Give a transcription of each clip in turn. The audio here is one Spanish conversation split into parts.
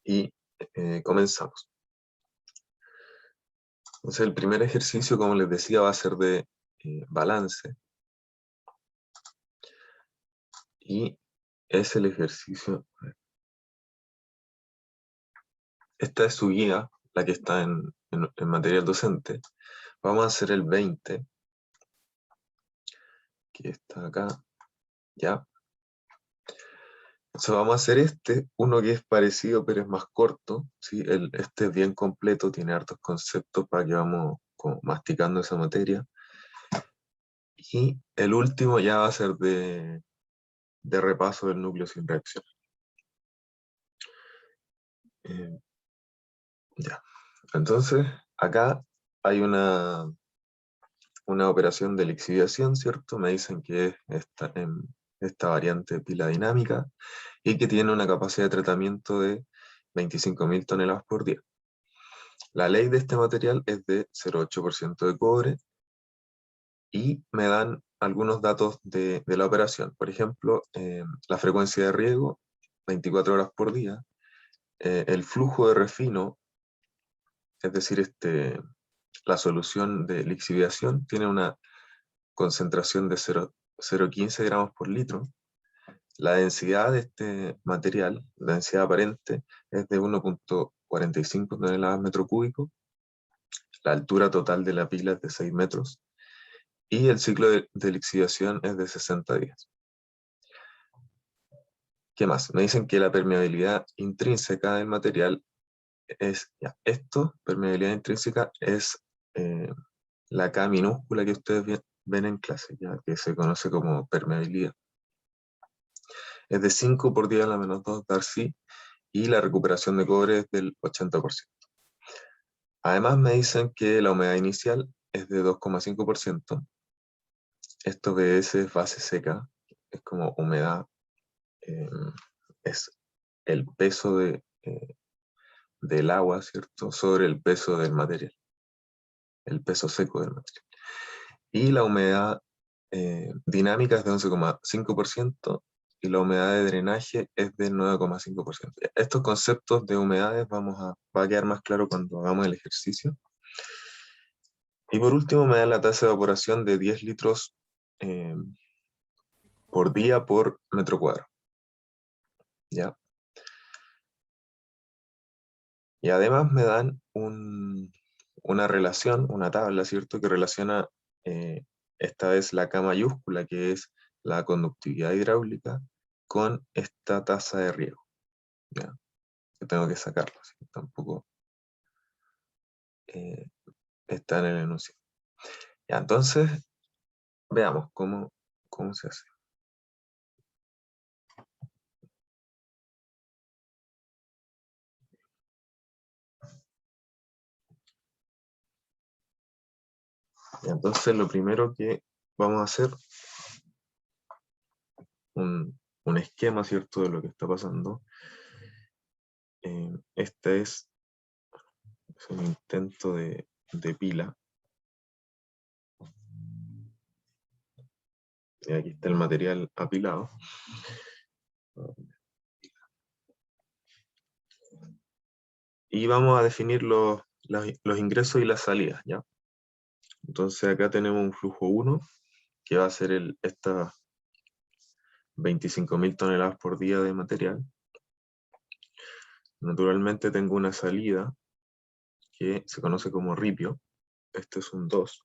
y comenzamos. Entonces el primer ejercicio, como les decía, va a ser de balance. Y es el ejercicio. Esta es su guía, la que está en material docente. Vamos a hacer el 20, que está acá, ya. Entonces vamos a hacer uno que es parecido pero es más corto, ¿sí? Este es bien completo, tiene hartos conceptos para que vamos como masticando esa materia. Y el último ya va a ser de repaso del núcleo sin reacción. Ya. Entonces, acá hay una operación de lixiviación, ¿cierto? Me dicen que es esta variante pila dinámica y que tiene una capacidad de tratamiento de 25.000 toneladas por día. La ley de este material es de 0,8% de cobre y me dan algunos datos de la operación. Por ejemplo, la frecuencia de riego, 24 horas por día, el flujo de refino, es decir, la solución de lixiviación tiene una concentración de 0,15 gramos por litro. La densidad de este material, la densidad aparente, es de 1,45 toneladas metro cúbico. La altura total de la pila es de 6 metros. Y el ciclo de lixiviación es de 60 días. ¿Qué más? Me dicen que la permeabilidad intrínseca del material es, permeabilidad intrínseca es la K minúscula que ustedes ven en clase, ya que se conoce como permeabilidad. Es de 5 por 10 a la menos 2 Darcy y la recuperación de cobre es del 80%. Además me dicen que la humedad inicial es de 2,5%. Esto BS es base seca, es como humedad, es el peso del agua, ¿cierto?, sobre el peso del material, el peso seco del material. Y la humedad dinámica es de 11,5% y la humedad de drenaje es del 9,5%. Estos conceptos de humedades va a quedar más claro cuando hagamos el ejercicio. Y por último me da la tasa de evaporación de 10 litros por día por metro cuadrado. ¿Ya? Y además me dan una relación, una tabla, ¿cierto?, que relaciona esta vez la K mayúscula, que es la conductividad hidráulica, con esta tasa de riego. ¿Ya? Que tengo que sacarlo, ¿sí? Tampoco está en el enunciado. Ya, entonces, veamos cómo se hace. Ya, entonces, lo primero que vamos a hacer, un esquema, ¿cierto?, de lo que está pasando. Este es un intento de pila. Y aquí está el material apilado. Y vamos a definir los ingresos y las salidas, ¿ya? Entonces acá tenemos un flujo 1, que va a ser estas 25.000 toneladas por día de material. Naturalmente tengo una salida que se conoce como ripio. Este es un 2.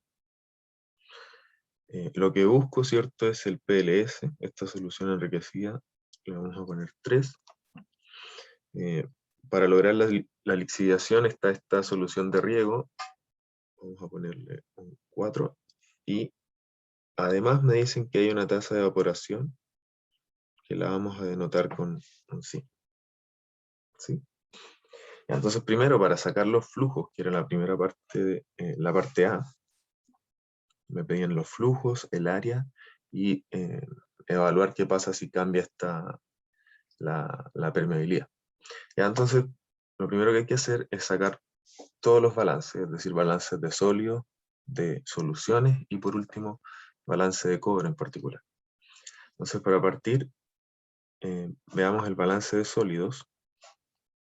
Lo que busco, ¿cierto?, es el PLS, esta solución enriquecida. Le vamos a poner 3. Para lograr la lixiviación está esta solución de riego. Vamos a ponerle un 4. Y además me dicen que hay una tasa de evaporación que la vamos a denotar con un sí. ¿Sí? Entonces primero, para sacar los flujos, que era la primera parte, la parte A, me pedían los flujos, el área y evaluar qué pasa si cambia la permeabilidad. Ya, entonces lo primero que hay que hacer es sacar todos los balances, es decir, balances de sólidos, de soluciones y por último balance de cobre en particular. Entonces para partir, veamos el balance de sólidos.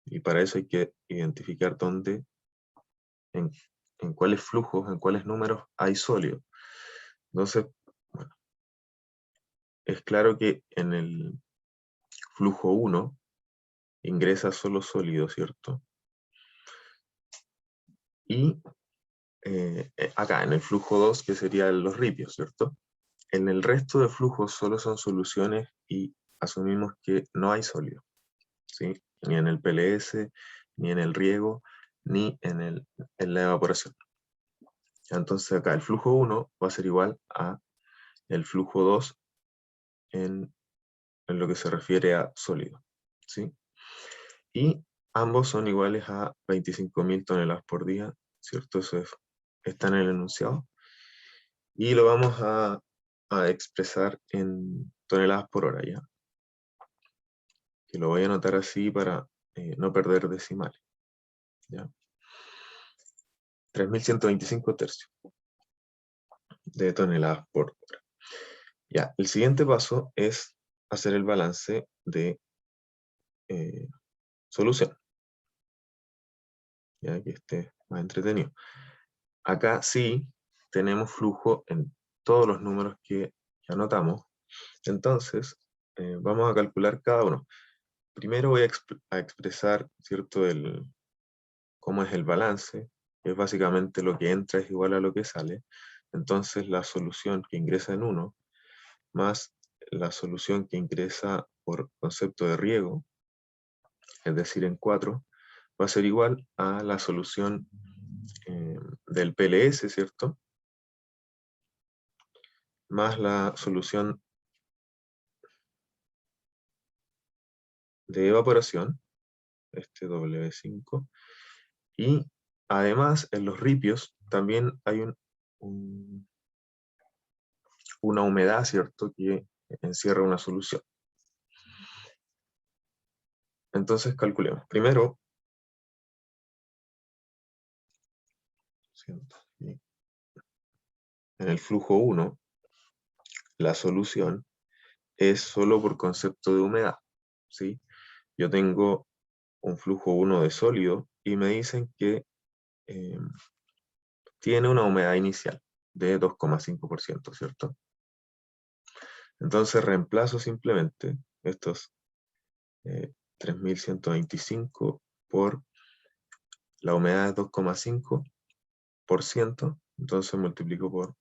Y para eso hay que identificar dónde, en cuáles flujos, en cuáles números hay sólido. Entonces, bueno, es claro que en el flujo 1 ingresa solo sólido, ¿cierto? Y acá en el flujo 2, que serían los ripios, ¿cierto? En el resto de flujos solo son soluciones y asumimos que no hay sólido, ¿sí? Ni en el PLS, ni en el riego, ni en la evaporación. Entonces acá el flujo 1 va a ser igual a el flujo 2 en lo que se refiere a sólido, ¿sí? Y ambos son iguales a 25.000 toneladas por día, ¿cierto? Está en el enunciado. Y lo vamos a expresar en toneladas por hora, ¿ya? Que lo voy a anotar así para no perder decimales, ¿ya? 3.125 tercios de toneladas por hora. Ya, el siguiente paso es hacer el balance de solución, ya que esté más entretenido. Acá sí tenemos flujo en todos los números que anotamos, entonces vamos a calcular cada uno. Primero voy a expresar, ¿cierto?, cómo es el balance, que es básicamente lo que entra es igual a lo que sale. Entonces la solución que ingresa en 1 más la solución que ingresa por concepto de riego, es decir, en 4, va a ser igual a la solución del PLS, ¿cierto? Más la solución de evaporación, este W5, y además en los ripios también hay una humedad, ¿cierto?, que encierra una solución. Entonces calculemos. Primero, en el flujo 1, la solución es solo por concepto de humedad, ¿sí? Yo tengo un flujo 1 de sólido y me dicen que tiene una humedad inicial de 2,5%, ¿cierto? Entonces reemplazo simplemente estos 3.125 por la humedad de 2,5%, entonces multiplico por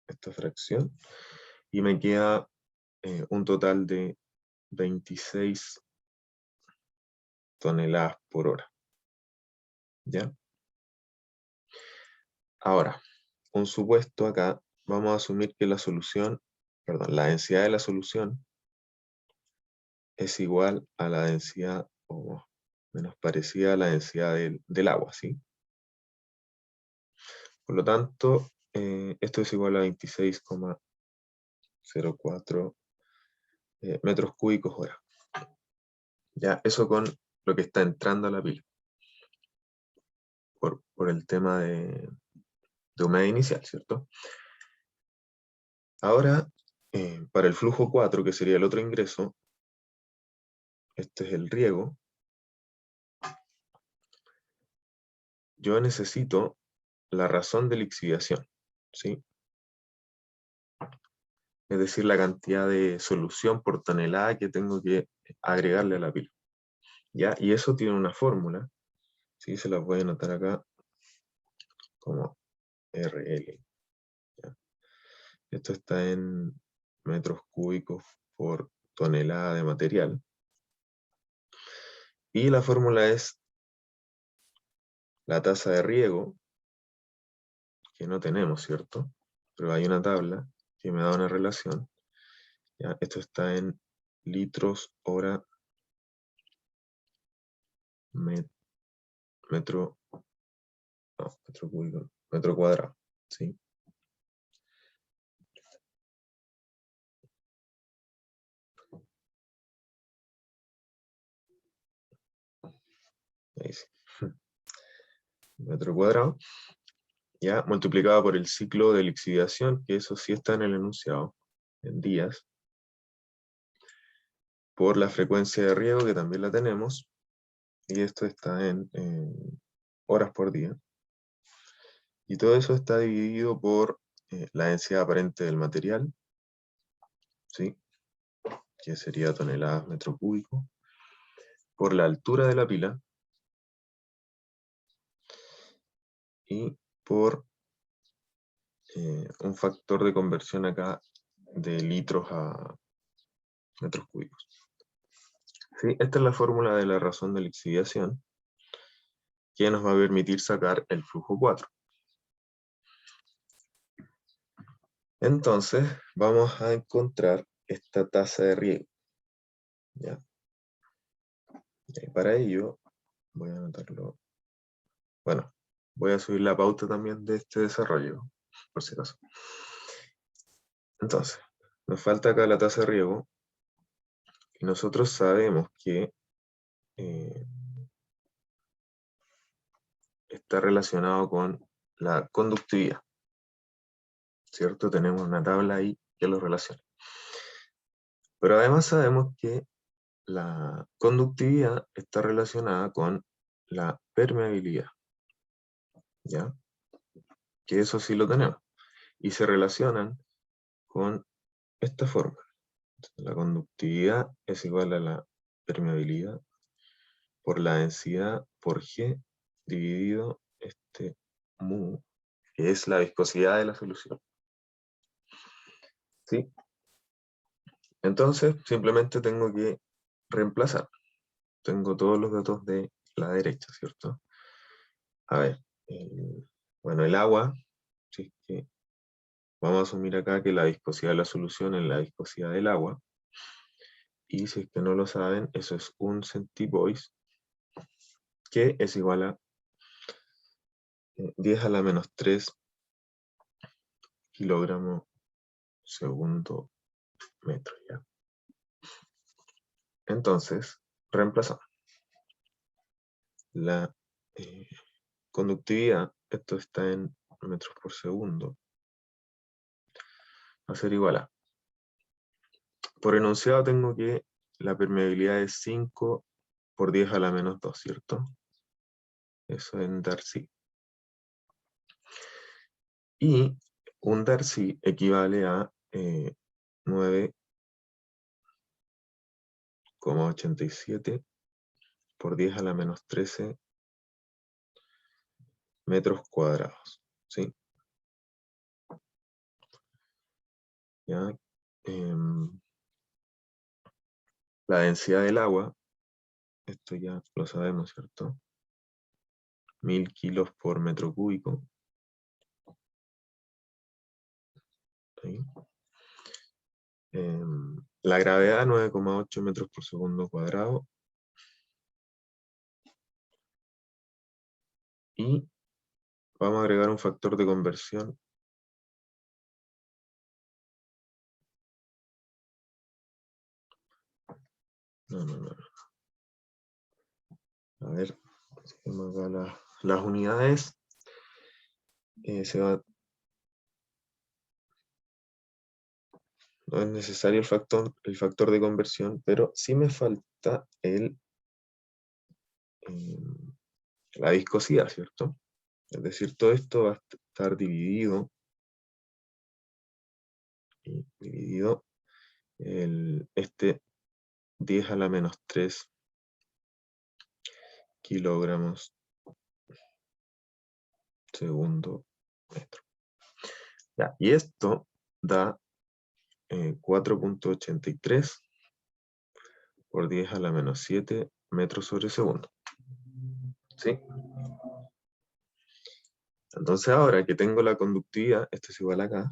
esta fracción y me queda un total de 26 toneladas por hora. ¿Ya? Ahora, un supuesto acá, vamos a asumir que la densidad de la solución es igual a la densidad, o menos parecida a la densidad del agua, ¿sí? Por lo tanto, esto es igual a 26,04 metros cúbicos hora. Ya, eso con lo que está entrando a la pila. Por el tema de humedad inicial, ¿cierto? Ahora, para el flujo 4, que sería el otro ingreso, este es el riego, yo necesito la razón de lixiviación, ¿sí? Es decir, la cantidad de solución por tonelada que tengo que agregarle a la pila. ¿Ya? Y eso tiene una fórmula, ¿sí? Se la voy a anotar acá como RL. ¿Ya? Esto está en metros cúbicos por tonelada de material. Y la fórmula es la tasa de riego, que no tenemos, ¿cierto? Pero hay una tabla que me da una relación. ¿Ya? Esto está en litros hora metro cúbico, metro cuadrado, ¿sí? Ahí sí. Metro cuadrado, ya multiplicado por el ciclo de lixiviación, que eso sí está en el enunciado, en días, por la frecuencia de riego, que también la tenemos, y esto está en horas por día. Y todo eso está dividido por la densidad aparente del material, ¿sí? Que sería toneladas metro cúbico, por la altura de la pila, y por un factor de conversión acá de litros a metros cúbicos. ¿Sí? Esta es la fórmula de la razón de lixiviación, que nos va a permitir sacar el flujo 4. Entonces, vamos a encontrar esta tasa de riego. ¿Ya? Y para ello, voy a anotarlo. Bueno, voy a subir la pauta también de este desarrollo, por si acaso. Entonces, nos falta acá la tasa de riego, y nosotros sabemos que está relacionado con la conductividad, ¿cierto? Tenemos una tabla ahí que lo relaciona. Pero además sabemos que la conductividad está relacionada con la permeabilidad, ¿ya? Que eso sí lo tenemos. Y se relacionan con esta fórmula. La conductividad es igual a la permeabilidad por la densidad por G dividido este mu, que es la viscosidad de la solución. ¿Sí? Entonces, simplemente tengo que reemplazar. Tengo todos los datos de la derecha, ¿cierto? A ver, bueno, el agua, si es que vamos a asumir acá que la viscosidad de la solución es la viscosidad del agua, y si es que no lo saben, eso es 1 centipoise, que es igual a 10 a la menos 3 kilogramos segundo metro, ¿ya? Entonces, reemplazamos. La conductividad, esto está en metros por segundo, va a ser igual a, por enunciado tengo que la permeabilidad es 5 por 10 a la menos 2, ¿cierto? Eso en Darcy. Y un Darcy equivale a 9,87 por 10 a la menos 13 metros cuadrados, ¿sí? ¿Ya? La densidad del agua, esto ya lo sabemos, ¿cierto? 1000 kilos por metro cúbico. ¿Sí? La gravedad, 9,8 metros por segundo cuadrado. Y vamos a agregar un factor de conversión . No. A ver, acá las unidades. No es necesario el factor de conversión, pero sí me falta la viscosidad, ¿cierto? Es decir, todo esto va a estar dividido este 10 a la menos 3 kilogramos segundo metro. Ya, y esto da 4,83 por 10 a la menos 7 metros sobre segundo. ¿Sí? Entonces ahora que tengo la conductividad, esto es igual acá,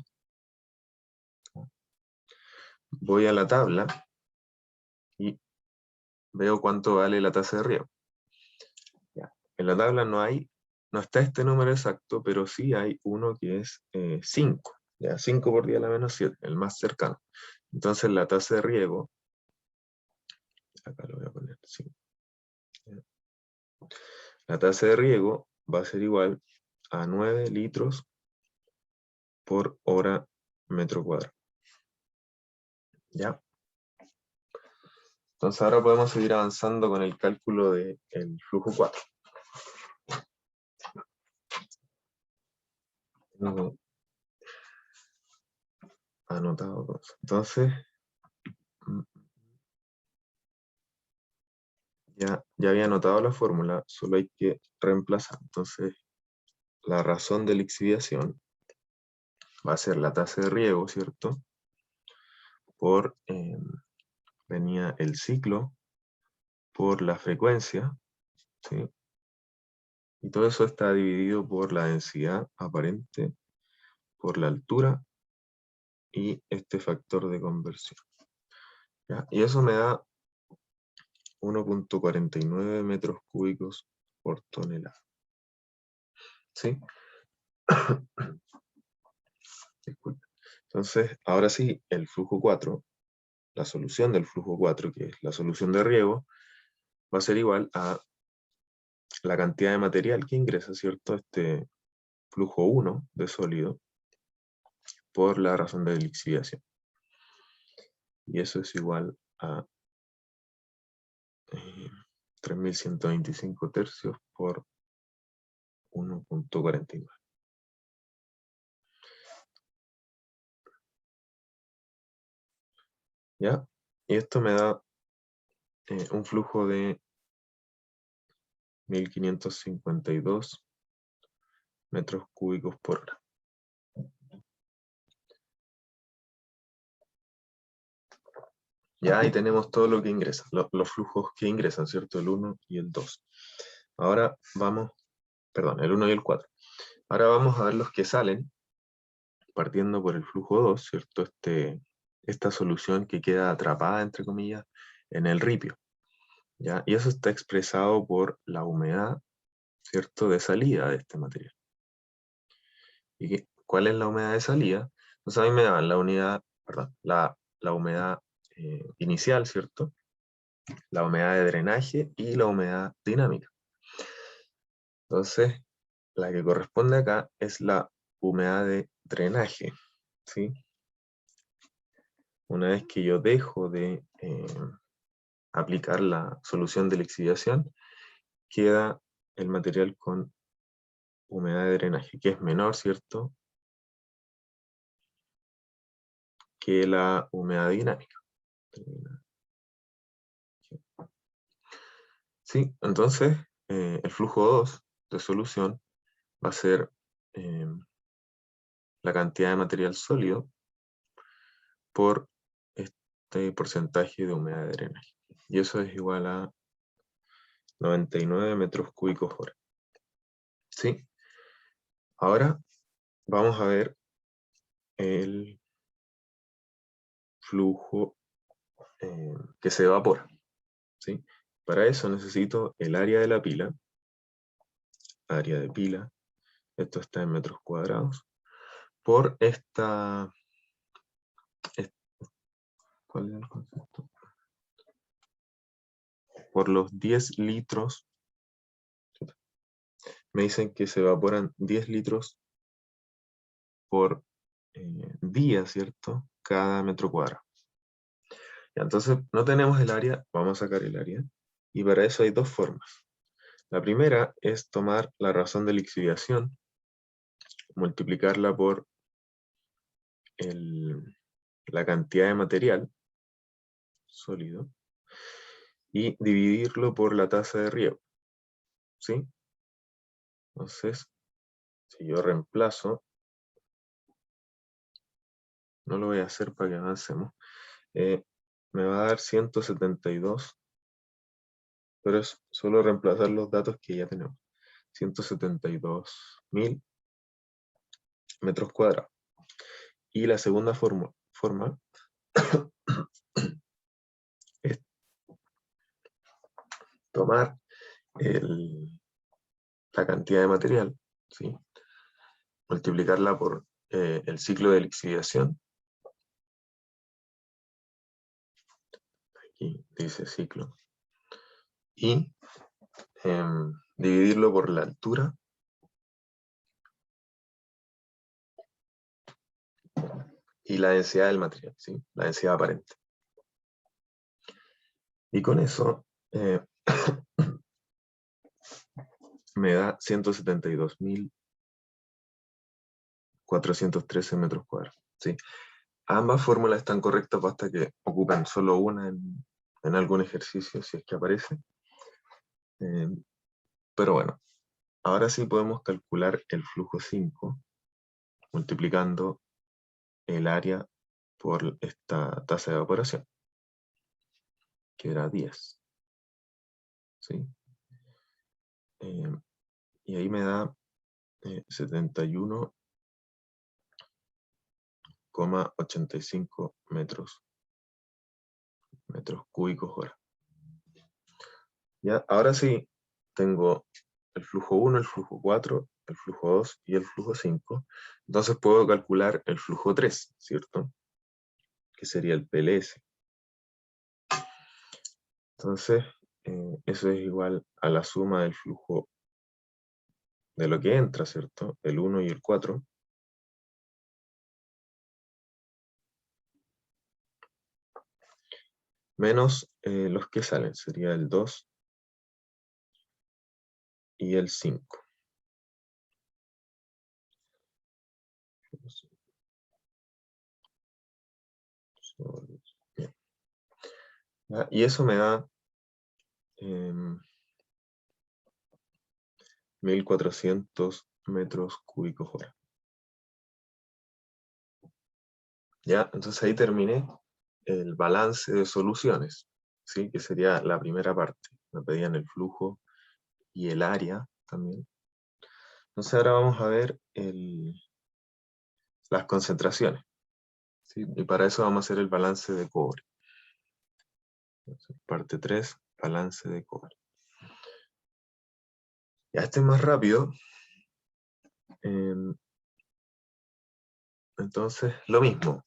voy a la tabla y veo cuánto vale la tasa de riego. Ya. En la tabla no está este número exacto, pero sí hay uno que es 5. ¿Ya? 5 por 10 a la menos 7, el más cercano. Entonces la tasa de riego, acá lo voy a poner, 5. La tasa de riego va a ser igual a 9 litros por hora metro cuadrado. ¿Ya? Entonces ahora podemos seguir avanzando con el cálculo del flujo 4. Tengo anotado todo eso. Entonces, ya había anotado la fórmula, solo hay que reemplazar. Entonces, la razón de lixiviación va a ser la tasa de riego, ¿cierto? Por, venía el ciclo, por la frecuencia, ¿sí? Y todo eso está dividido por la densidad aparente, por la altura y este factor de conversión. ¿Ya? Y eso me da 1.49 metros cúbicos por tonelada. ¿Sí? Disculpe. Entonces, ahora sí, el flujo 4, la solución del flujo 4, que es la solución de riego, va a ser igual a la cantidad de material que ingresa, ¿cierto? Este flujo 1 de sólido por la razón de lixiviación. Y eso es igual a 3.125 tercios por 1.49. ¿Ya? Y esto me da un flujo de 1.552 metros cúbicos por hora. Ya ahí tenemos todo lo que ingresa, los flujos que ingresan, ¿cierto? El 1 y el 2. Ahora vamos, perdón, el 1 y el 4. Ahora vamos a ver los que salen, partiendo por el flujo 2, ¿cierto? Esta solución que queda atrapada, entre comillas, en el ripio. ¿Ya? Y eso está expresado por la humedad, ¿cierto?, de salida de este material. ¿Y cuál es la humedad de salida? Entonces a mí me daban la unidad, perdón, la humedad inicial, ¿cierto?, la humedad de drenaje y la humedad dinámica. Entonces, la que corresponde acá es la humedad de drenaje, ¿sí? Una vez que yo dejo de aplicar la solución de lixiviación, queda el material con humedad de drenaje, que es menor, ¿cierto?, que la humedad dinámica. Sí, entonces el flujo 2 de solución va a ser la cantidad de material sólido por este porcentaje de humedad de drenaje. Y eso es igual a 99 metros cúbicos hora. ¿Sí? Ahora vamos a ver el flujo que se evapora. ¿Sí? Para eso necesito el área de la pila, área de pila, esto está en metros cuadrados, por ¿cuál es el concepto? Por los 10 litros, me dicen que se evaporan 10 litros por día, ¿cierto? Cada metro cuadrado. Ya, entonces, no tenemos el área, vamos a sacar el área, y para eso hay dos formas. La primera es tomar la razón de lixiviación, multiplicarla por la cantidad de material sólido, y dividirlo por la tasa de riego, ¿sí? Entonces, si yo reemplazo, no lo voy a hacer para que avancemos, me va a dar 172, pero es solo reemplazar los datos que ya tenemos. 172.000 metros cuadrados. Y la segunda forma es tomar la cantidad de material, ¿sí?, multiplicarla por el ciclo de lixiviación. Aquí dice ciclo. Y dividirlo por la altura y la densidad del material, ¿sí?, la densidad aparente. Y con eso me da 172.413 metros cuadrados. ¿Sí? Ambas fórmulas están correctas basta que ocupen solo una en algún ejercicio, si es que aparece. Pero bueno, ahora sí podemos calcular el flujo 5 multiplicando el área por esta tasa de evaporación, que era 10. ¿Sí? Y ahí me da 71,85 metros cúbicos hora. ¿Ya? Ahora sí, tengo el flujo 1, el flujo 4, el flujo 2 y el flujo 5. Entonces puedo calcular el flujo 3, ¿cierto? Que sería el PLS. Entonces, eso es igual a la suma del flujo de lo que entra, ¿cierto? El 1 y el 4. Menos los que salen, sería el 2 y el 5. ¿Ya? Y eso me da 1.400 metros cúbicos hora. ¿Ya? Entonces ahí terminé el balance de soluciones, ¿sí? Que sería la primera parte. Me pedían el flujo y el área también. Entonces ahora vamos a ver las concentraciones, ¿sí? Y para eso vamos a hacer el balance de cobre. Entonces, parte 3, balance de cobre. Ya este es más rápido. Entonces, lo mismo.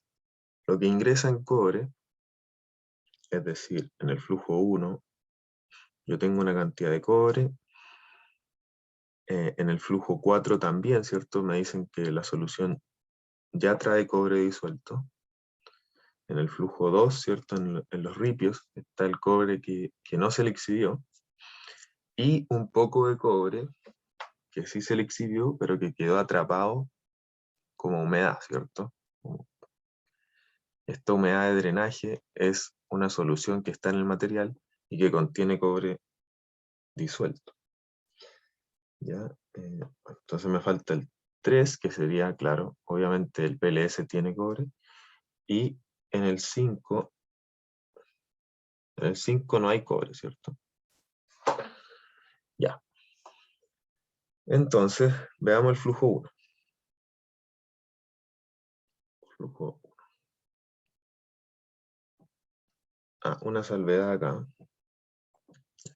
Lo que ingresa en cobre, es decir, en el flujo 1, yo tengo una cantidad de cobre. En el flujo 4 también, ¿cierto? Me dicen que la solución ya trae cobre disuelto. En el flujo 2, ¿cierto? En los ripios está el cobre que no se le exhibió. Y un poco de cobre que sí se le exhibió, pero que quedó atrapado como humedad, ¿cierto? Esta humedad de drenaje es una solución que está en el material y que contiene cobre disuelto. ¿Ya? Entonces me falta el 3, que sería, claro, obviamente el PLS tiene cobre, y en el 5 no hay cobre, ¿cierto? Ya. Entonces, veamos el flujo 1. Flujo 1. Una salvedad acá.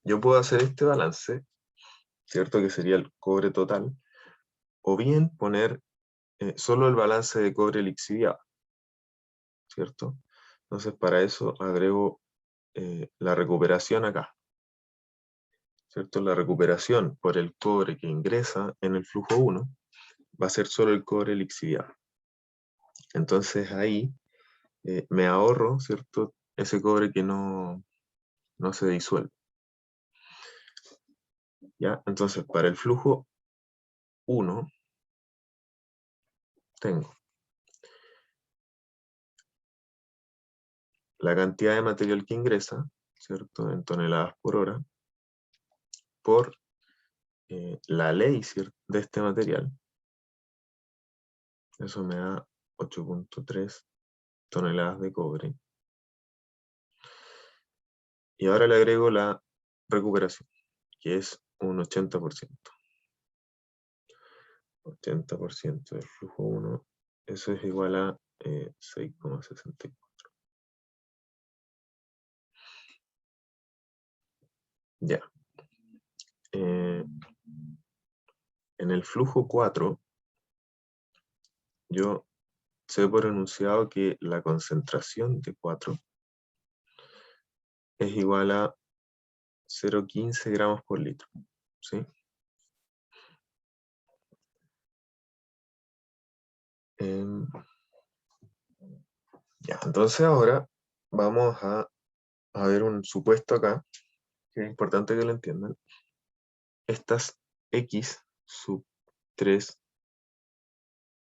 Yo puedo hacer este balance, ¿cierto? Que sería el cobre total, o bien poner solo el balance de cobre lixiviado, ¿cierto? Entonces, para eso agrego la recuperación acá, ¿cierto? La recuperación por el cobre que ingresa en el flujo 1 va a ser solo el cobre lixiviado. Entonces ahí me ahorro, ¿cierto? Ese cobre que no se disuelve. ¿Ya? Entonces, para el flujo 1 tengo la cantidad de material que ingresa, ¿cierto? En toneladas por hora, por la ley, ¿cierto? De este material. Eso me da 8.3 toneladas de cobre. Y ahora le agrego la recuperación, que es un 80%. 80% del flujo 1, eso es igual a 6,64. Ya. En el flujo 4, yo sé por enunciado que la concentración de 4 es igual a 0,15 gramos por litro. ¿Sí? Ya, entonces ahora vamos a a ver un supuesto acá, que es importante que lo entiendan. Estas x sub 3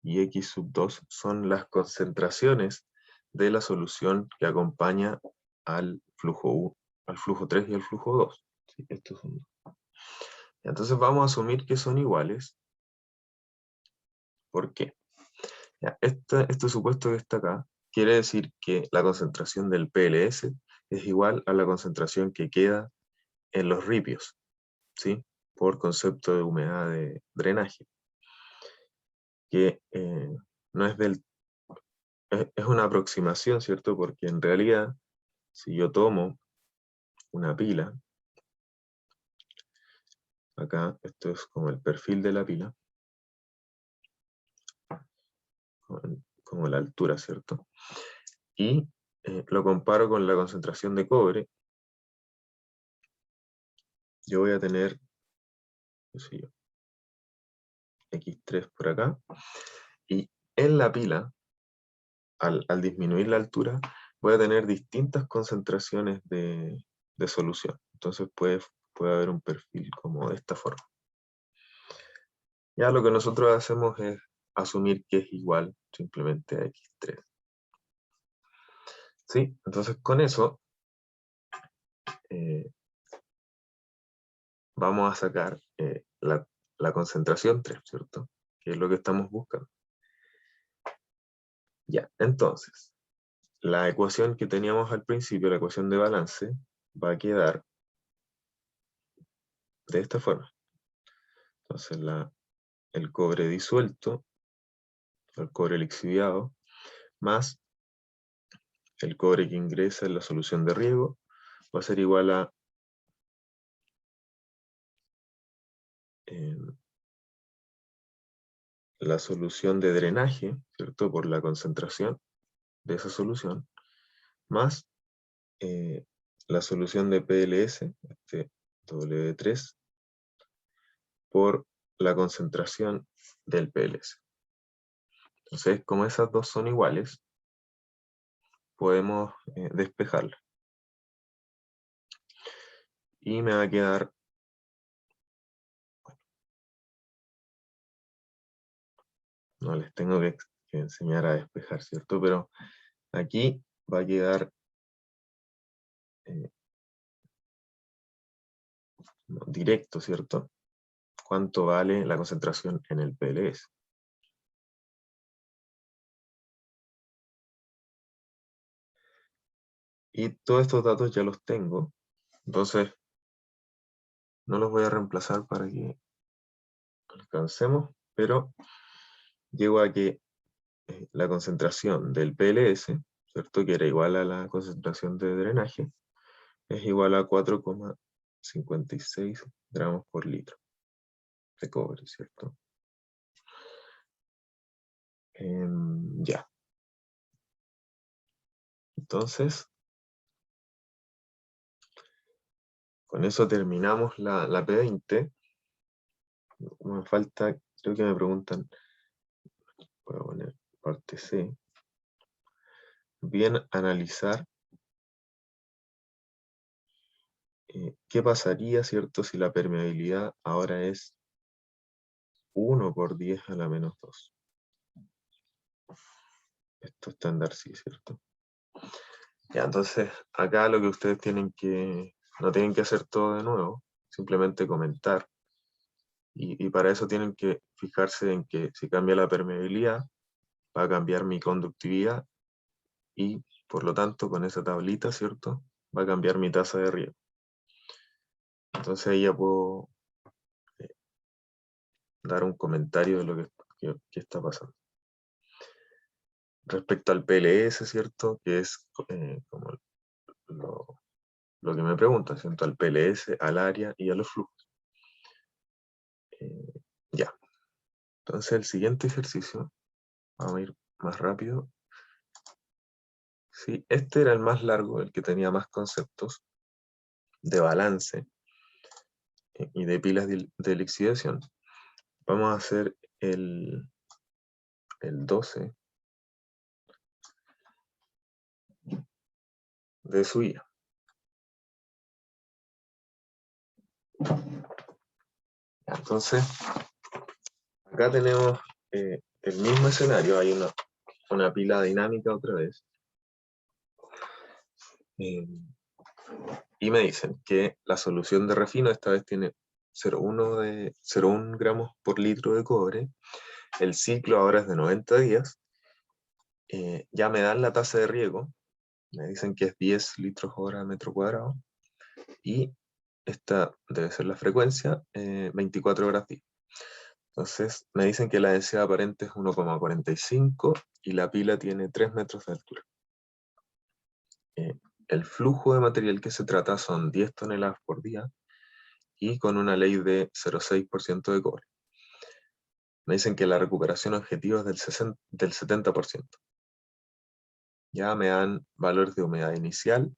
y x sub 2 son las concentraciones de la solución que acompaña al flujo 3 y al flujo 2. ¿Sí? Estos son. Entonces vamos a asumir que son iguales. ¿Por qué? Ya, este supuesto que está acá quiere decir que la concentración del PLS es igual a la concentración que queda en los ripios, ¿sí? Por concepto de humedad de drenaje, que no es es una aproximación, ¿cierto? Porque en realidad, si yo tomo una pila, acá esto es como el perfil de la pila, como la altura, ¿cierto? Y lo comparo con la concentración de cobre, yo voy a tener, qué sé yo, X3 por acá, y en la pila, al disminuir la altura, voy a tener distintas concentraciones de solución. Entonces puede haber un perfil como de esta forma. Ya lo que nosotros hacemos es asumir que es igual simplemente a X3. ¿Sí? Entonces con eso vamos a sacar la concentración 3, ¿cierto? Que es lo que estamos buscando. Ya, entonces, la ecuación que teníamos al principio, la ecuación de balance, va a quedar de esta forma. Entonces el cobre disuelto, el cobre lixiviado, más el cobre que ingresa en la solución de riego, va a ser igual a la solución de drenaje, ¿cierto? Por la concentración de esa solución, más la solución de PLS, este W3, por la concentración del PLS. Entonces, como esas dos son iguales, podemos despejarla. Y me va a quedar, no les tengo que enseñar a despejar, ¿cierto? Pero aquí va a quedar directo, ¿cierto? ¿Cuánto vale la concentración en el PLS? Y todos estos datos ya los tengo, entonces no los voy a reemplazar para que alcancemos, pero llego a que la concentración del PLS, ¿cierto? Que era igual a la concentración de drenaje, es igual a 4,56 gramos por litro de cobre, ¿cierto? Ya. Entonces, con eso terminamos la P20. Me falta, creo que me preguntan, voy a poner parte C. Bien, analizar qué pasaría, ¿cierto? Si la permeabilidad ahora es 1 por 10 a la menos 2. Esto estándar sí, ¿cierto? Ya, entonces, acá lo que ustedes no tienen que hacer todo de nuevo, simplemente comentar. Y para eso tienen que fijarse en que si cambia la permeabilidad, va a cambiar mi conductividad y, por lo tanto, con esa tablita, ¿cierto? Va a cambiar mi tasa de riego. Entonces ahí ya puedo dar un comentario de lo que está pasando. Respecto al PLS, ¿cierto? Que es como lo que me preguntan, ¿cierto? Al PLS, al área y a los flujos. Ya. Entonces el siguiente ejercicio, vamos a ir más rápido. Sí, este era el más largo, el que tenía más conceptos de balance y de pilas de lixiviación. Vamos a hacer el 12 de subida. Entonces, acá tenemos el mismo escenario, hay una pila dinámica otra vez. Y me dicen que la solución de refino esta vez tiene 0,1 gramos por litro de cobre. El ciclo ahora es de 90 días. Ya me dan la tasa de riego. Me dicen que es 10 litros hora metro cuadrado. Y esta debe ser la frecuencia, 24 horas día. Entonces me dicen que la densidad aparente es 1,45 y la pila tiene 3 metros de altura. El flujo de material que se trata son 10 toneladas por día y con una ley de 0,6% de cobre. Me dicen que la recuperación objetiva es del 70%. Ya me dan valores de humedad inicial,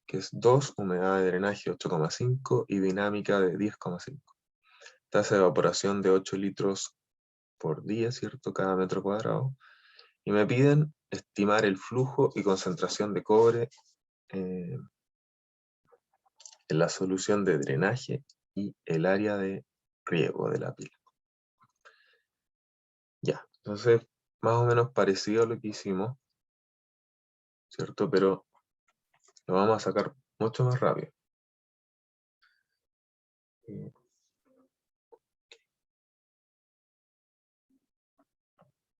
que es 2, humedad de drenaje 8,5 y dinámica de 10,5. Tasa de evaporación de 8 litros por día, ¿cierto? Cada metro cuadrado. Y me piden estimar el flujo y concentración de cobre en la solución de drenaje y el área de riego de la pila. Ya, entonces más o menos parecido a lo que hicimos, ¿cierto? Pero lo vamos a sacar mucho más rápido.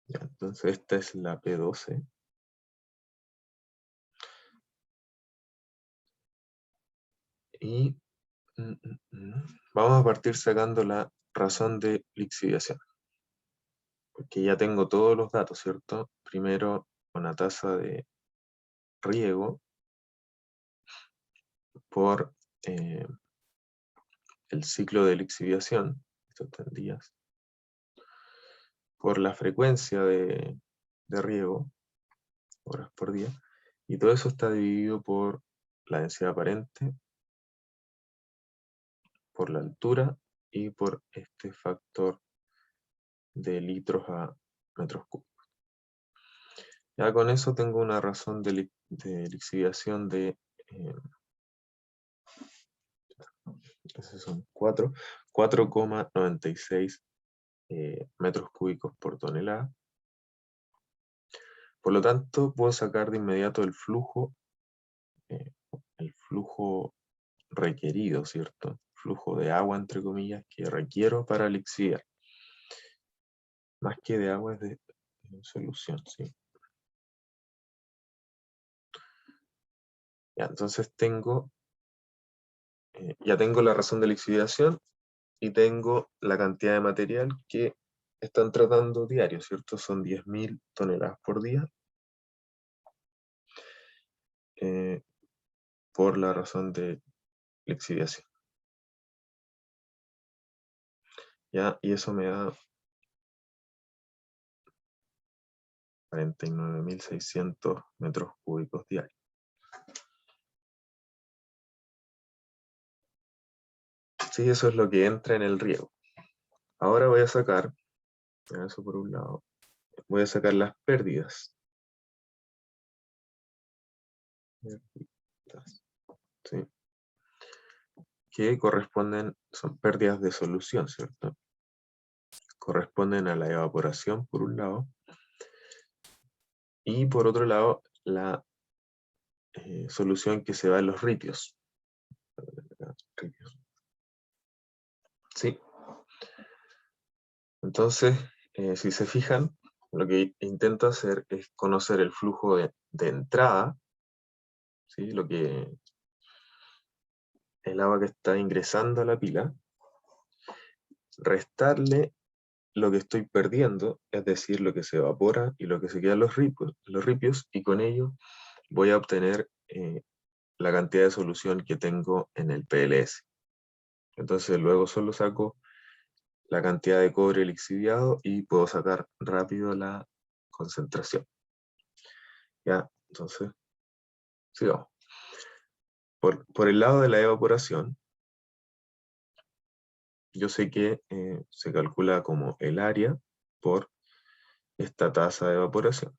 Ya, entonces esta es la P12. Y vamos a partir sacando la razón de lixiviación. Porque ya tengo todos los datos, ¿cierto? Primero una tasa de riego por el ciclo de lixiviación, esto está en días, por la frecuencia de riego, horas por día, y todo eso está dividido por la densidad aparente, por la altura y por este factor de litros a metros cúbicos. Ya con eso tengo una razón de lixiviación de esos son 4,96 metros cúbicos por tonelada. Por lo tanto, puedo sacar de inmediato el flujo requerido, ¿cierto? Flujo de agua, entre comillas, que requiero para lixiviar. Más que de agua es de solución, ¿sí? Ya, entonces ya tengo la razón de lixiviación y tengo la cantidad de material que están tratando diario, ¿cierto? Son 10.000 toneladas por día. Por la razón de lixiviación. ¿Ya? Y eso me da 49.600 metros cúbicos diarios. Sí, eso es lo que entra en el riego. Ahora voy a sacar, eso por un lado, voy a sacar las pérdidas. ¿Sí? Que corresponden, son pérdidas de solución, ¿cierto? Corresponden a la evaporación, por un lado, y por otro lado, la solución que se va en los ripios. ¿Sí? Entonces, si se fijan, lo que intento hacer es conocer el flujo de entrada, ¿sí? El agua que está ingresando a la pila, restarle lo que estoy perdiendo, es decir, lo que se evapora y lo que se queda en los ripios, y con ello voy a obtener la cantidad de solución que tengo en el PLS. Entonces luego solo saco la cantidad de cobre lixiviado y puedo sacar rápido la concentración. Ya, entonces, sigamos. Por el lado de la evaporación, yo sé que se calcula como el área por esta tasa de evaporación.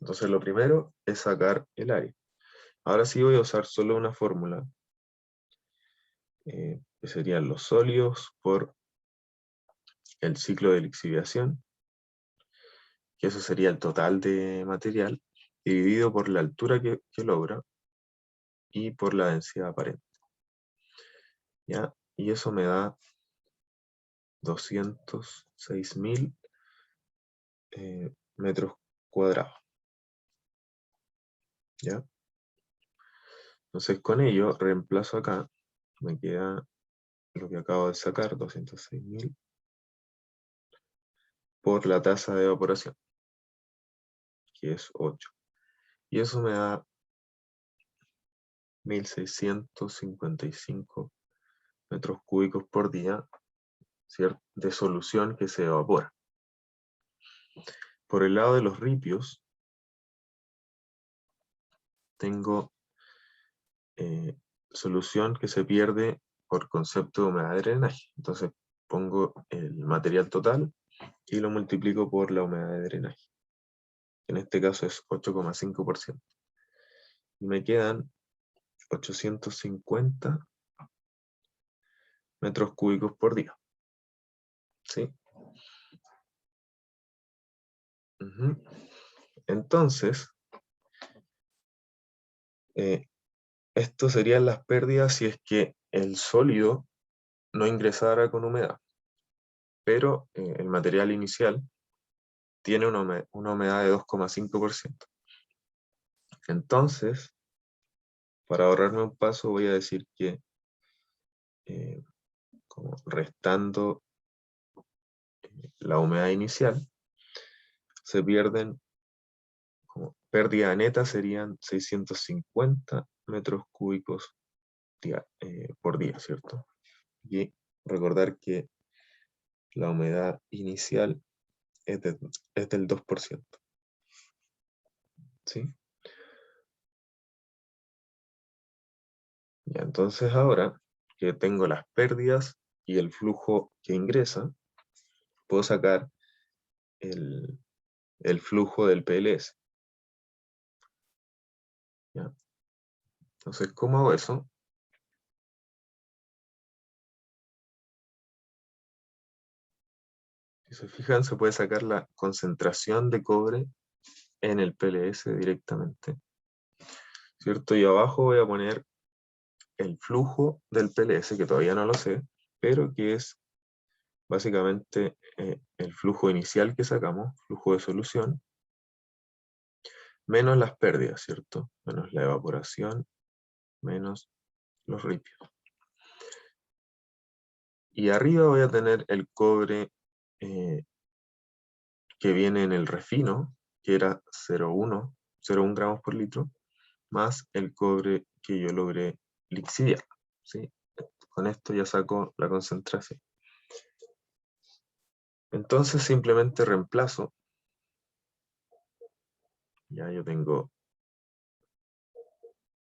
Entonces lo primero es sacar el área. Ahora sí voy a usar solo una fórmula que serían los sólidos por el ciclo de lixiviación, que eso sería el total de material, dividido por la altura que logra y por la densidad aparente. ¿Ya? Y eso me da 206.000 metros cuadrados. ¿Ya? Entonces con ello reemplazo acá, me queda lo que acabo de sacar, 206.000, por la tasa de evaporación, que es 8. Y eso me da 1.655 metros cúbicos por día, ¿cierto?, de solución que se evapora. Por el lado de los ripios, tengo solución que se pierde por concepto de humedad de drenaje. Entonces pongo el material total y lo multiplico por la humedad de drenaje. En este caso es 8,5%. Y me quedan 850 metros cúbicos por día. ¿Sí? Entonces, esto serían las pérdidas si es que el sólido no ingresara con humedad. Pero el material inicial tiene una humedad de 2,5%. Entonces, para ahorrarme un paso, voy a decir que como restando la humedad inicial, se pierden, como pérdida neta serían 650 metros cúbicos por día, ¿cierto? Y recordar que la humedad inicial es del 2%. ¿Sí? Ya, entonces ahora que tengo las pérdidas y el flujo que ingresa, puedo sacar el flujo del PLS. ¿Ya? Entonces, ¿cómo hago eso? Si se fijan, se puede sacar la concentración de cobre en el PLS directamente, ¿cierto? Y abajo voy a poner el flujo del PLS, que todavía no lo sé, pero que es básicamente el flujo inicial que sacamos, flujo de solución, menos las pérdidas, ¿cierto? Menos la evaporación, menos los ripios. Y arriba voy a tener el cobre que viene en el refino, que era 0,1 gramos por litro, más el cobre que yo logré lixiviar, ¿sí? Con esto ya saco la concentración. Entonces simplemente reemplazo. Ya yo tengo...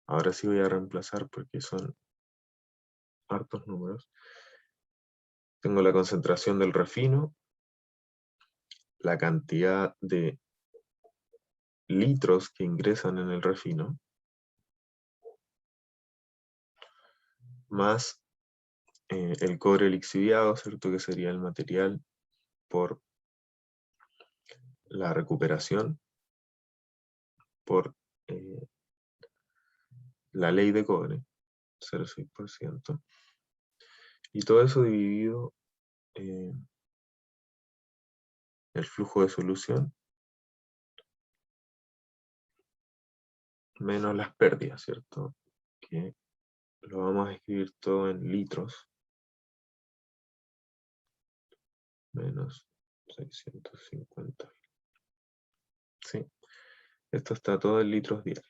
Ahora sí voy a reemplazar porque son hartos números. Tengo la concentración del refino, la cantidad de litros que ingresan en el refino, más el cobre lixiviado, ¿cierto? Que sería el material por la recuperación, por la ley de cobre, 0,6%. Y todo eso dividido el flujo de solución menos las pérdidas, ¿cierto? Que lo vamos a escribir todo en litros. Menos 650. ¿Sí? Esto está todo en litros diarios.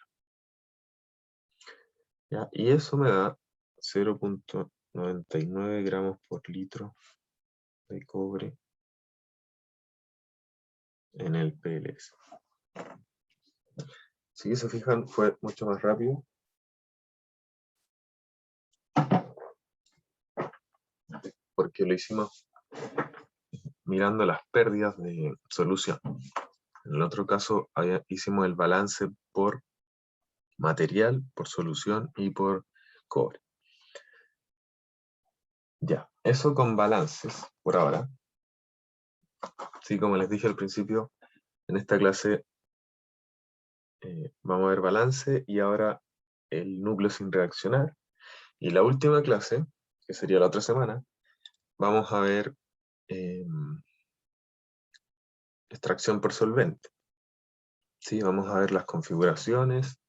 ¿Ya? Y eso me da 0,99 gramos por litro de cobre en el PLS. Si se fijan, fue mucho más rápido. Porque lo hicimos mirando las pérdidas de solución. En el otro caso hicimos el balance por material, por solución y por cobre. Ya, eso con balances, por ahora. Sí, como les dije al principio, en esta clase vamos a ver balance y ahora el núcleo sin reaccionar. Y la última clase, que sería la otra semana, vamos a ver extracción por solvente. Sí, vamos a ver las configuraciones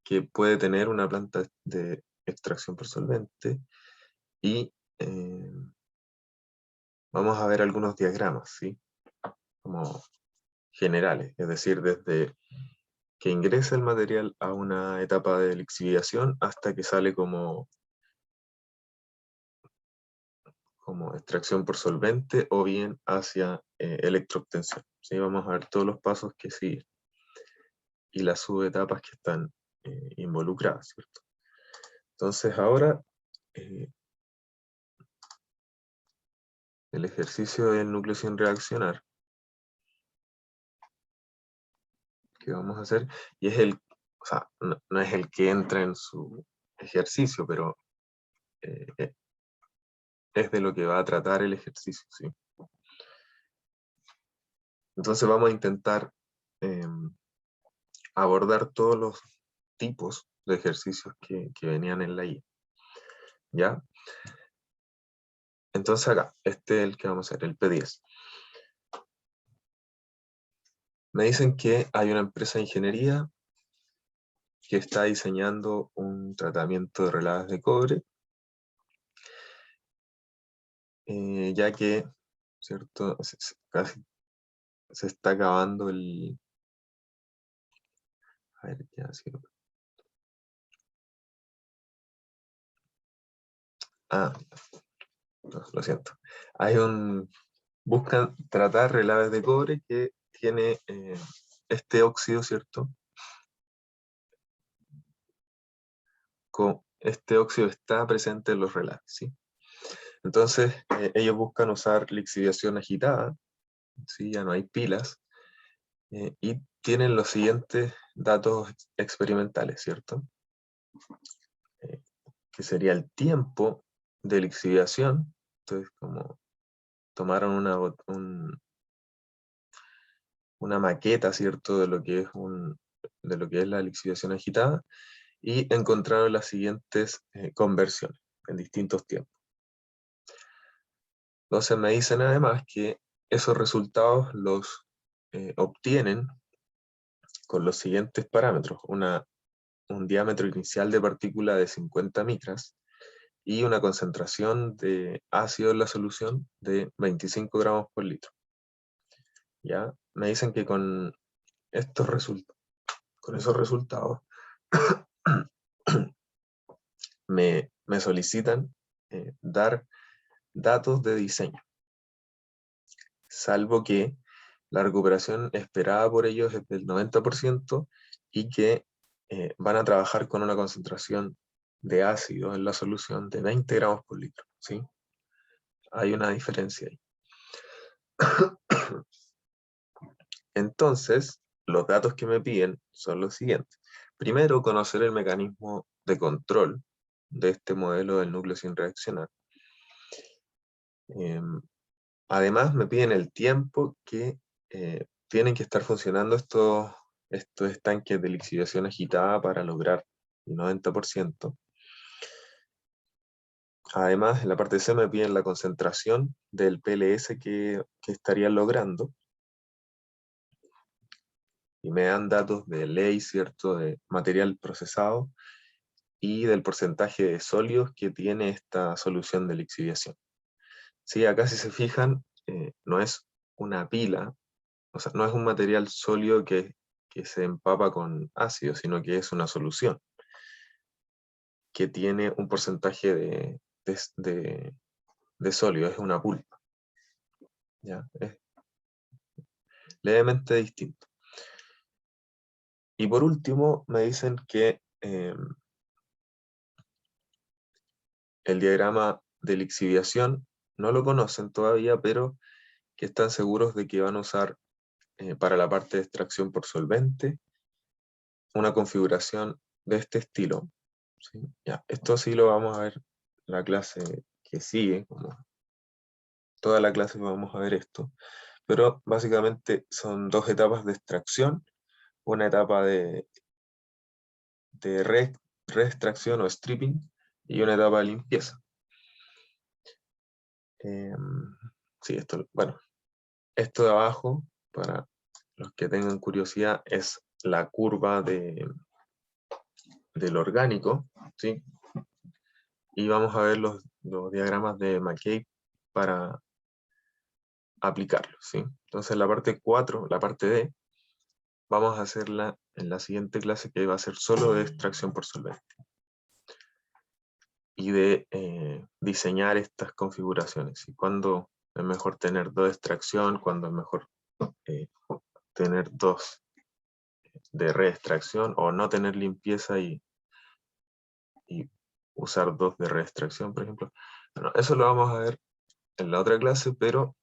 que puede tener una planta de extracción por solvente y vamos a ver algunos diagramas, ¿sí? Como generales, es decir, desde que ingresa el material a una etapa de lixiviación hasta que sale como extracción por solvente o bien hacia electroobtención. ¿Sí? Vamos a ver todos los pasos que siguen y las subetapas que están involucradas, ¿cierto? Entonces ahora el ejercicio del núcleo sin reaccionar que vamos a hacer, y es o sea, no es el que entra en su ejercicio, pero es de lo que va a tratar el ejercicio, ¿sí? Entonces vamos a intentar abordar todos los tipos de ejercicios que venían en la guía. ¿Ya? Entonces acá, este es el que vamos a hacer, el P10. Me dicen que hay una empresa de ingeniería que está diseñando un tratamiento de relaves de cobre, ya que, ¿cierto? Casi se está acabando el... A ver, ya, sí. Ah, no, lo siento. Hay un... Buscan tratar relaves de cobre que tiene este óxido, ¿cierto? Este óxido está presente en los relaves, ¿sí? Entonces, ellos buscan usar lixiviación agitada, ¿sí? Ya no hay pilas, y tienen los siguientes datos experimentales, ¿cierto? Que sería el tiempo de lixiviación. Entonces, como tomaron una maqueta, ¿cierto? De lo que es de lo que es la lixiviación agitada, y encontraron las siguientes conversiones en distintos tiempos. Entonces me dicen además que esos resultados los obtienen con los siguientes parámetros: un diámetro inicial de partícula de 50 micras y una concentración de ácido en la solución de 25 gramos por litro. ¿Ya? Me dicen que con esos resultados me solicitan dar datos de diseño, salvo que la recuperación esperada por ellos es del 90% y que van a trabajar con una concentración de ácido en la solución de 20 gramos por litro, ¿sí? Hay una diferencia ahí. Entonces, los datos que me piden son los siguientes. Primero, conocer el mecanismo de control de este modelo del núcleo sin reaccionar. Además, me piden el tiempo que tienen que estar funcionando estos estanques de lixiviación agitada para lograr el 90%. Además, en la parte C me piden la concentración del PLS que estarían logrando. Y me dan datos de ley, ¿cierto?, de material procesado y del porcentaje de sólidos que tiene esta solución de lixiviación. Sí, acá si se fijan, no es una pila, o sea, no es un material sólido que se empapa con ácido, sino que es una solución que tiene un porcentaje de sólido, es una pulpa. ¿Ya? Es levemente distinto. Y por último, me dicen que el diagrama de lixiviación no lo conocen todavía, pero que están seguros de que van a usar para la parte de extracción por solvente una configuración de este estilo. ¿Sí? Ya, esto sí lo vamos a ver en la clase que sigue, como toda la clase vamos a ver esto, pero básicamente son dos etapas de extracción, una etapa de reextracción o stripping y una etapa de limpieza. Sí, bueno, esto de abajo, para los que tengan curiosidad, es la curva del orgánico, ¿sí? Y vamos a ver los diagramas de McCabe para aplicarlos, ¿sí? Entonces la parte 4, la parte D, vamos a hacerla en la siguiente clase, que va a ser solo de extracción por solvente. Y de diseñar estas configuraciones. Y cuándo es mejor tener dos de extracción, cuándo es mejor tener dos de reextracción, o no tener limpieza y usar dos de reextracción, por ejemplo. Bueno, eso lo vamos a ver en la otra clase, pero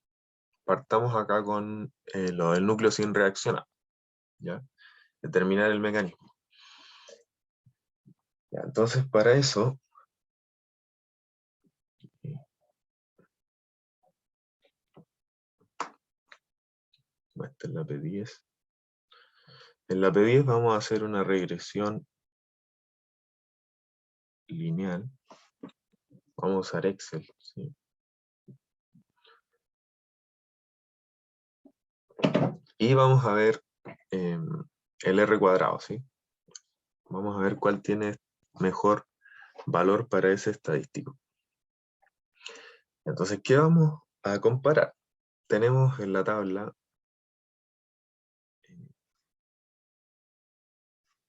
partamos acá con lo del núcleo sin reaccionar, ¿ya? Determinar el mecanismo. Ya, entonces, para eso, esta es la P10. En la P10 vamos a hacer una regresión lineal. Vamos a usar Excel, ¿sí? Y vamos a ver el R cuadrado, ¿sí? Vamos a ver cuál tiene mejor valor para ese estadístico. Entonces, ¿qué vamos a comparar? Tenemos en la tabla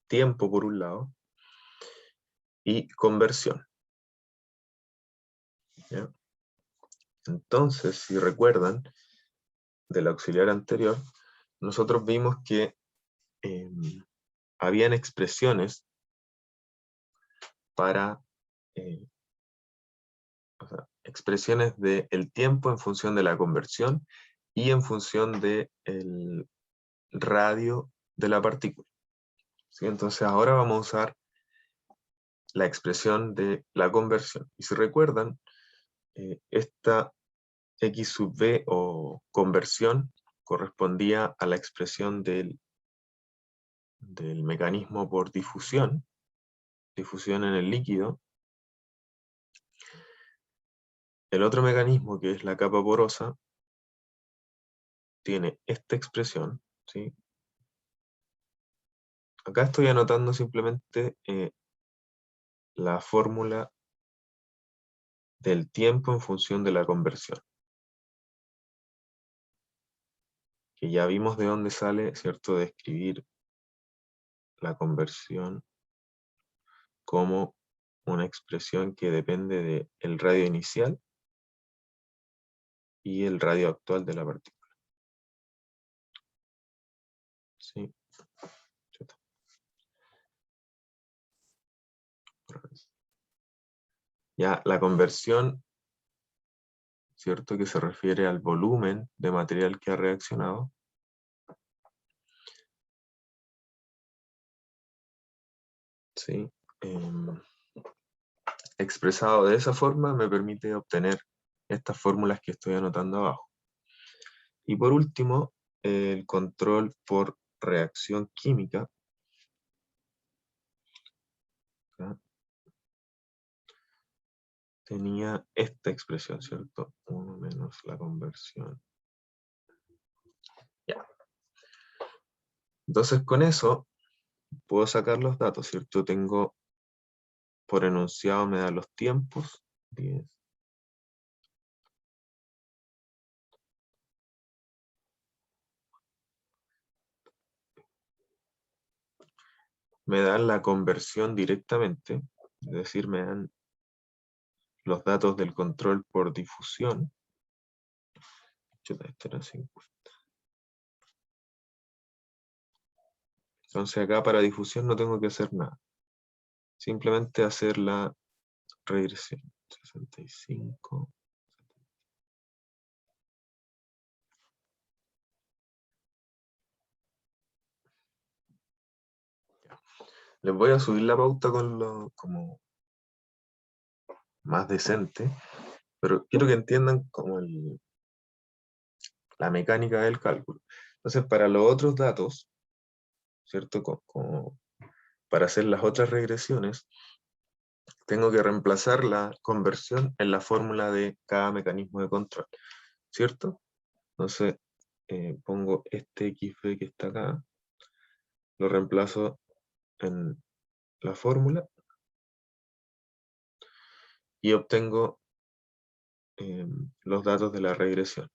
tiempo por un lado y conversión, ¿ya? Entonces, si recuerdan del auxiliar anterior, nosotros vimos que habían expresiones para expresiones del tiempo en función de la conversión y en función del radio de la partícula, ¿sí? Entonces ahora vamos a usar la expresión de la conversión. Y si recuerdan, esta x sub b o conversión correspondía a la expresión del mecanismo por difusión en el líquido. El otro mecanismo, que es la capa porosa, tiene esta expresión, ¿sí? Acá estoy anotando simplemente la fórmula del tiempo en función de la conversión, que ya vimos de dónde sale, ¿cierto?, de escribir la conversión como una expresión que depende del radio inicial y el radio actual de la partícula. ¿Sí? Ya, la conversión, ¿cierto?, que se refiere al volumen de material que ha reaccionado. ¿Sí? Expresado de esa forma me permite obtener estas fórmulas que estoy anotando abajo. Y por último, el control por reacción química. ¿Ya? Tenía esta expresión, ¿cierto? 1 menos la conversión. Ya. Entonces con eso puedo sacar los datos, ¿cierto? Tengo por enunciado, me da los tiempos, 10. Me dan la conversión directamente, es decir, me dan los datos del control por difusión. Este era 50. Entonces acá para difusión no tengo que hacer nada. Simplemente hacer la regresión. 65. Les voy a subir la pauta con lo como más decente, pero quiero que entiendan como la mecánica del cálculo. Entonces, para los otros datos, ¿cierto? Como para hacer las otras regresiones, tengo que reemplazar la conversión en la fórmula de cada mecanismo de control, ¿cierto? Entonces, pongo este XB que está acá, lo reemplazo en la fórmula y obtengo los datos de la regresión.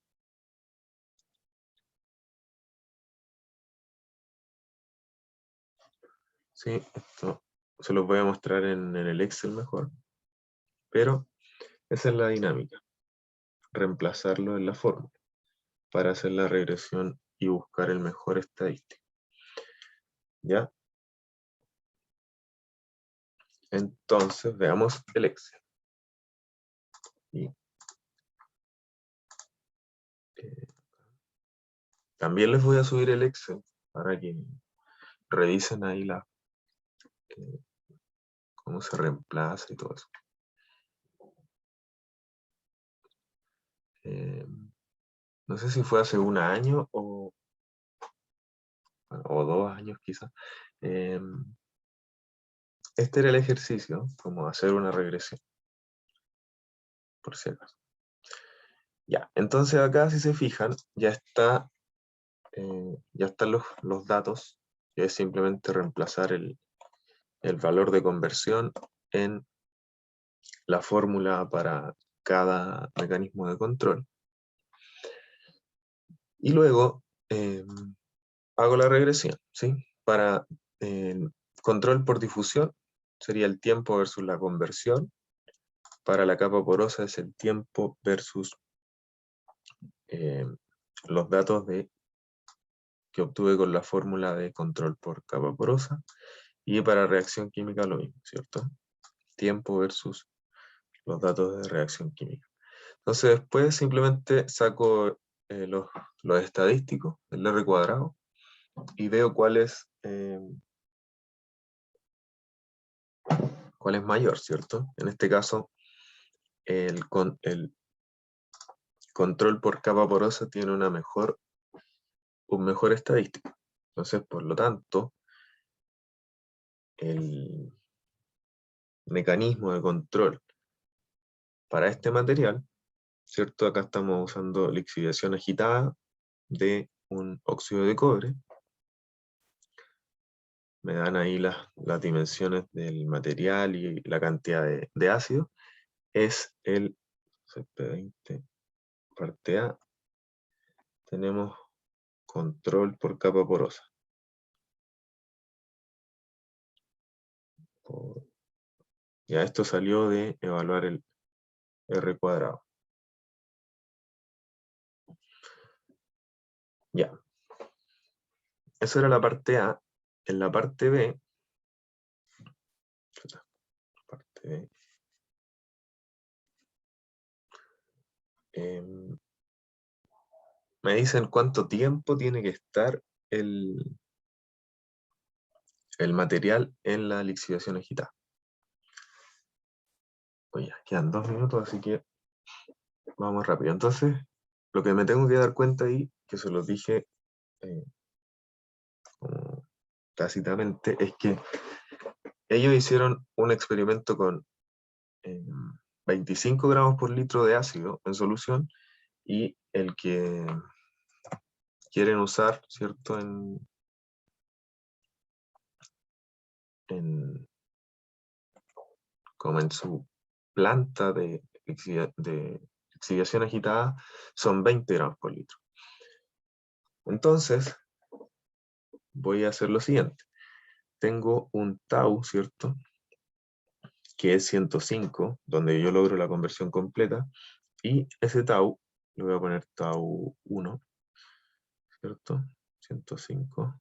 Sí, esto se los voy a mostrar en el Excel mejor, pero esa es la dinámica, reemplazarlo en la fórmula para hacer la regresión y buscar el mejor estadístico. ¿Ya? Entonces, veamos el Excel. Y, también les voy a subir el Excel para que revisen ahí cómo se reemplaza y todo eso. No sé si fue hace un año o 2 años quizás. Este era el ejercicio, como hacer una regresión, por si acaso. Ya, entonces acá si se fijan, ya están los datos, que es simplemente reemplazar el valor de conversión en la fórmula para cada mecanismo de control. Y luego hago la regresión, ¿sí? Para control por difusión sería el tiempo versus la conversión. Para la capa porosa es el tiempo versus los datos que obtuve con la fórmula de control por capa porosa. Y para reacción química lo mismo, ¿cierto? Tiempo versus los datos de reacción química. Entonces después simplemente saco los estadísticos, el R cuadrado, y veo cuál es mayor, ¿cierto? En este caso, el control por capa porosa tiene un mejor estadístico. Entonces, por lo tanto, el mecanismo de control para este material, ¿cierto? Acá estamos usando lixiviación agitada de un óxido de cobre. Me dan ahí las dimensiones del material y la cantidad de ácido. Es el CP20 parte A. Tenemos control por capa porosa. Ya esto salió de evaluar el R cuadrado. Ya. Eso era la parte A. En la parte B, me dicen cuánto tiempo tiene que estar el material en la lixiviación agitada. Oye, quedan 2 minutos, así que vamos rápido. Entonces, lo que me tengo que dar cuenta ahí, que se los dije como tácitamente, es que ellos hicieron un experimento con 25 gramos por litro de ácido en solución, y el que quieren usar, ¿cierto? Como en su planta de lixiviación agitada, son 20 gramos por litro. Entonces, voy a hacer lo siguiente. Tengo un tau, ¿cierto? Que es 105, donde yo logro la conversión completa, y ese tau, le voy a poner tau 1, ¿cierto? 105,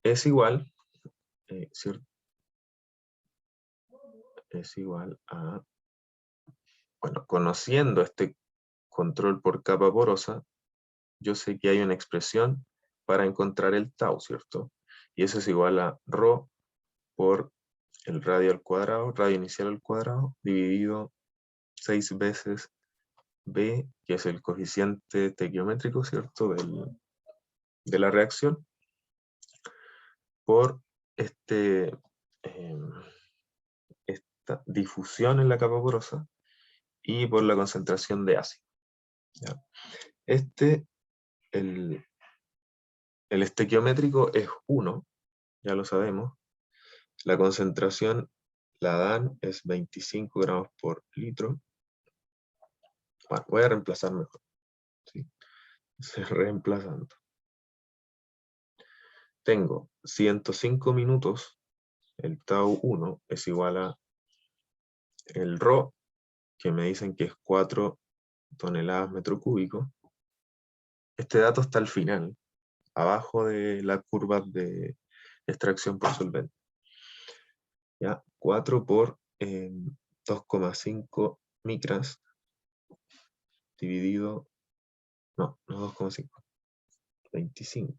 es igual, ¿cierto? Es igual a, bueno, conociendo este control por capa porosa, yo sé que hay una expresión para encontrar el tau, ¿cierto? Y eso es igual a ρ por el radio al cuadrado, radio inicial al cuadrado, dividido 6 veces B, que es el coeficiente estequiométrico, ¿cierto? De la reacción, por esta difusión en la capa porosa y por la concentración de ácido. ¿Ya? El estequiométrico es 1, ya lo sabemos. La concentración la dan es 25 gramos por litro. Bueno, voy a reemplazar mejor. ¿Sí? Reemplazando. Tengo 105 minutos, el tau 1 es igual a el ρ, que me dicen que es 4 toneladas metro cúbico. Este dato está al final, abajo de la curva de extracción por solvente. ¿Ya? 4 por 2,5 micras dividido, no 2,5, 25,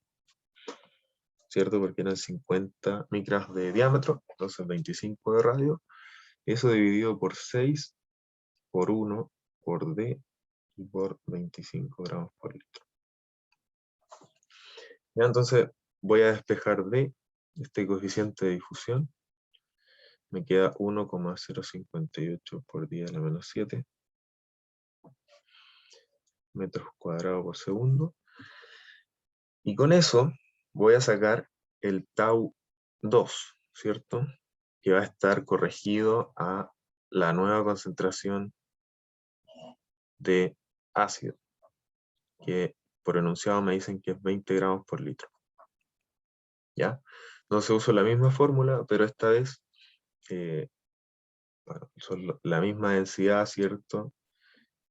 ¿cierto? Porque eran 50 micras de diámetro, entonces 25 de radio, eso dividido por 6, por 1, por D, y por 25 gramos por litro. Ya, entonces voy a despejar D, este coeficiente de difusión, me queda 1,058 por 10 a la menos 7 metros cuadrados por segundo. Y con eso voy a sacar el tau 2, ¿cierto? Que va a estar corregido a la nueva concentración de ácido, que por enunciado me dicen que es 20 gramos por litro. ¿Ya? Entonces uso la misma fórmula, pero esta vez bueno, son la misma densidad, ¿cierto?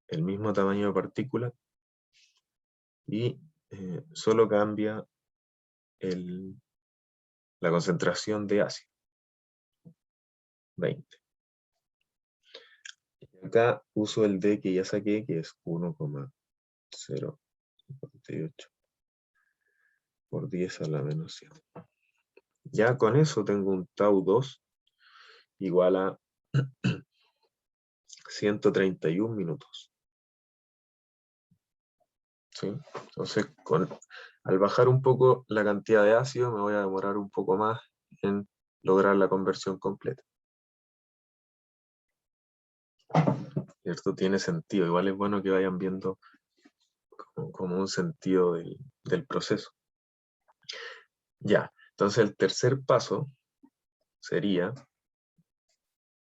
El mismo tamaño de partícula, y solo cambia la concentración de ácido, 20. Y acá uso el D que ya saqué, que es 1,058 por 10 a la menos 7. Ya con eso tengo un tau 2 igual a 131 minutos. ¿Sí? Entonces, al bajar un poco la cantidad de ácido, me voy a demorar un poco más en lograr la conversión completa. ¿Cierto? Tiene sentido. Igual es bueno que vayan viendo como un sentido del proceso. Ya, entonces el tercer paso sería,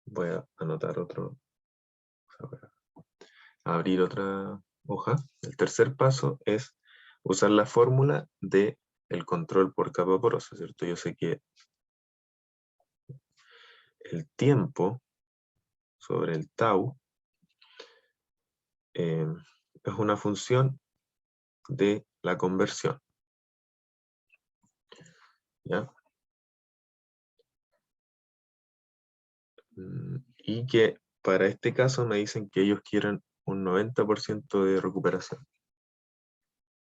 voy a anotar abrir otra hoja. El tercer paso es usar la fórmula de el control por capa porosa, ¿cierto? Yo sé que el tiempo sobre el tau es una función de la conversión. ¿Ya? Y que para este caso me dicen que ellos quieren un 90% de recuperación.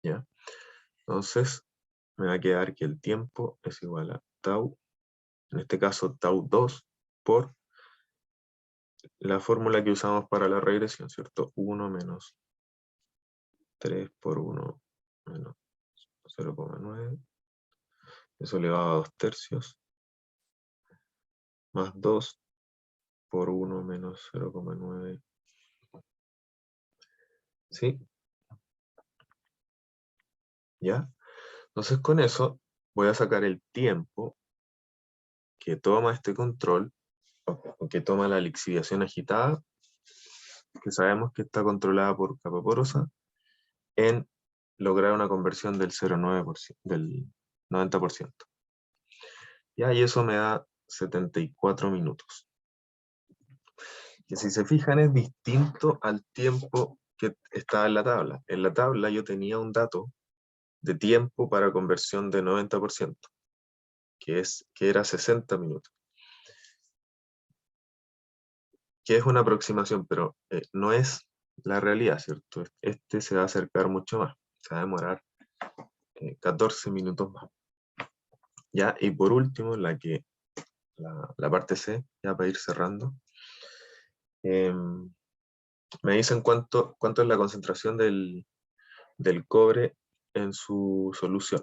¿Ya? Entonces me va a quedar que el tiempo es igual a tau, en este caso tau 2, por la fórmula que usamos para la regresión, ¿cierto? 1 menos 3 por 1 menos 0,9, eso elevado a 2 tercios, más 2 por 1 menos 0,9. ¿Sí? ¿Ya? Entonces con eso voy a sacar el tiempo que toma este control, o que toma la lixiviación agitada, que sabemos que está controlada por capa porosa, en lograr una conversión del 0,9%, del 90%. ¿Ya? Y eso me da 74 minutos. Que si se fijan es distinto al tiempo que estaba en la tabla. En la tabla yo tenía un dato de tiempo para conversión de 90%, que era 60 minutos. Que es una aproximación, pero no es la realidad, ¿cierto? Este se va a acercar mucho más, se va a demorar 14 minutos más. ¿Ya? Y por último, la parte C, ya para ir cerrando, me dicen cuánto es la concentración del cobre en su solución.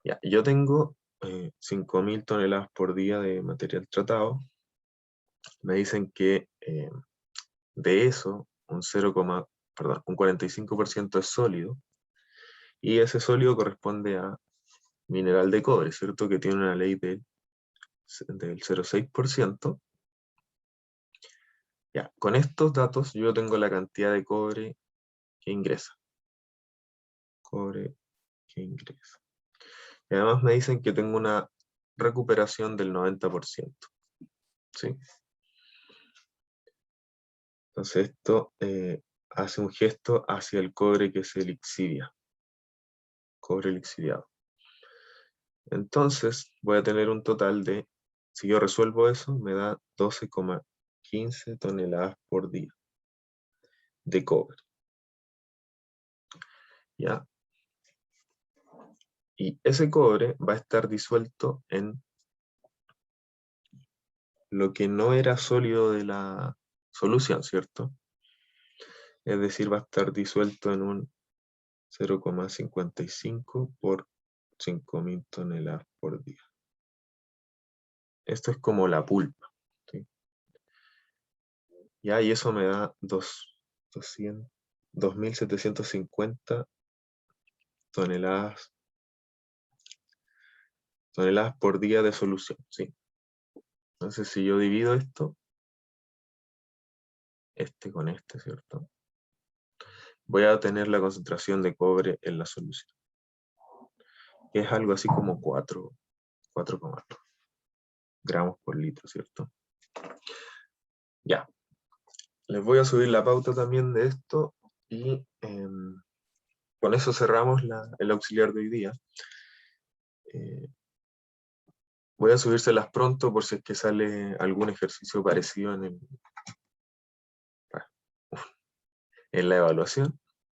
Ya, yo tengo 5.000 toneladas por día de material tratado. Me dicen que de eso un 45% es sólido, y ese sólido corresponde a mineral de cobre, ¿cierto? Que tiene una ley del 0,6%. Ya, con estos datos yo tengo la cantidad de cobre que ingresa. Cobre que ingresa. Y además me dicen que tengo una recuperación del 90%. ¿Sí? Entonces esto hace un gesto hacia el cobre que se lixidia. Cobre lixiviado. Entonces voy a tener un total de, si yo resuelvo eso, me da 12,15 toneladas por día de cobre. ¿Ya? Y ese cobre va a estar disuelto en lo que no era sólido de la solución, ¿cierto? Es decir, va a estar disuelto en un 0,55 por 5.000 toneladas por día. Esto es como la pulpa, ¿sí? Ya, y eso me da 2.750 toneladas por día de solución, ¿sí? Entonces, si yo divido esto, este con este, ¿cierto? Voy a tener la concentración de cobre en la solución, que es algo así como 4,8 gramos por litro, ¿cierto? Ya. Les voy a subir la pauta también de esto, y con eso cerramos el auxiliar de hoy día. Voy a subírselas pronto por si es que sale algún ejercicio parecido en la evaluación.